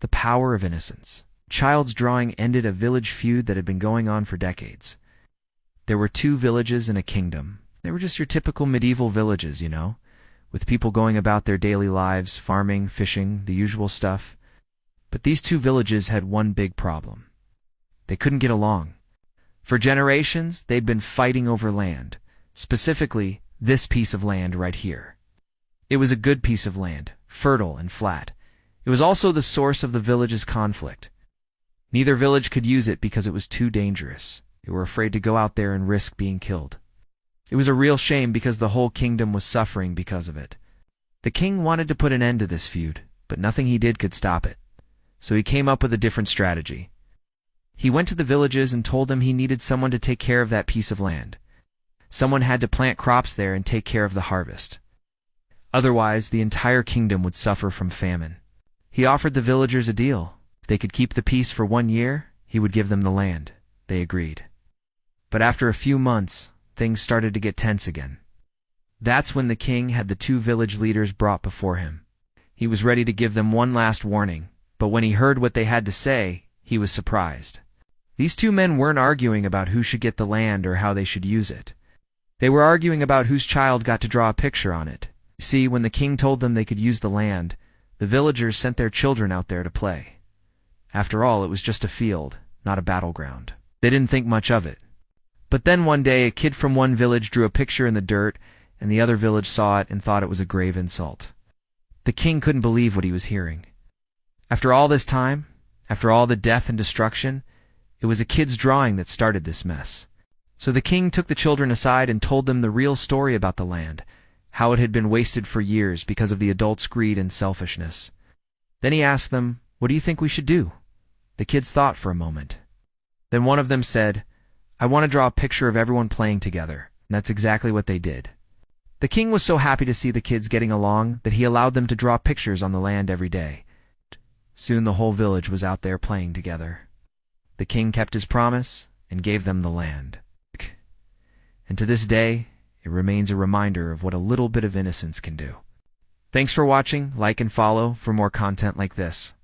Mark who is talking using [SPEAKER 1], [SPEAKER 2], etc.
[SPEAKER 1] The power of innocence. Child's drawing ended a village feud that had been going on for decades. There were two villages in a kingdom. They were just your typical medieval villages, you know, with people going about their daily lives, farming, fishing, the usual stuff. But these two villages had one big problem. They couldn't get along. For generations, they'd been fighting over land, specifically this piece of land right here. It was a good piece of land, fertile and flat. It was also the source of the village's conflict. Neither village could use it because it was too dangerous. They were afraid to go out there and risk being killed. It was a real shame because the whole kingdom was suffering because of it. The king wanted to put an end to this feud, but nothing he did could stop it. So he came up with a different strategy. He went to the villages and told them he needed someone to take care of that piece of land. Someone had to plant crops there and take care of the harvest. Otherwise, the entire kingdom would suffer from famine. He offered the villagers a deal. If they could keep the peace for 1 year, he would give them the land. They agreed. But after a few months, things started to get tense again. That's when the king had the two village leaders brought before him. He was ready to give them one last warning, but when he heard what they had to say, he was surprised. These two men weren't arguing about who should get the land or how they should use it. They were arguing about whose child got to draw a picture on it. You see, when the king told them they could use the land, the villagers sent their children out there to play. After all, it was just a field, not a battleground. They didn't think much of it. But then one day, a kid from one village drew a picture in the dirt, and the other village saw it and thought it was a grave insult. The king couldn't believe what he was hearing. After all this time, after all the death and destruction, it was a kid's drawing that started this mess. So the king took the children aside and told them the real story about the land, how it had been wasted for years because of the adults' greed and selfishness. Then he asked them, "What do you think we should do?" The kids thought for a moment. Then one of them said, "I want to draw a picture of everyone playing together." And that's exactly what they did. The king was so happy to see the kids getting along that he allowed them to draw pictures on the land every day. Soon the whole village was out there playing together. The king kept his promise and gave them the land. And to this day, it remains a reminder of what a little bit of innocence can do. Thanks for watching. Like and follow for more content like this.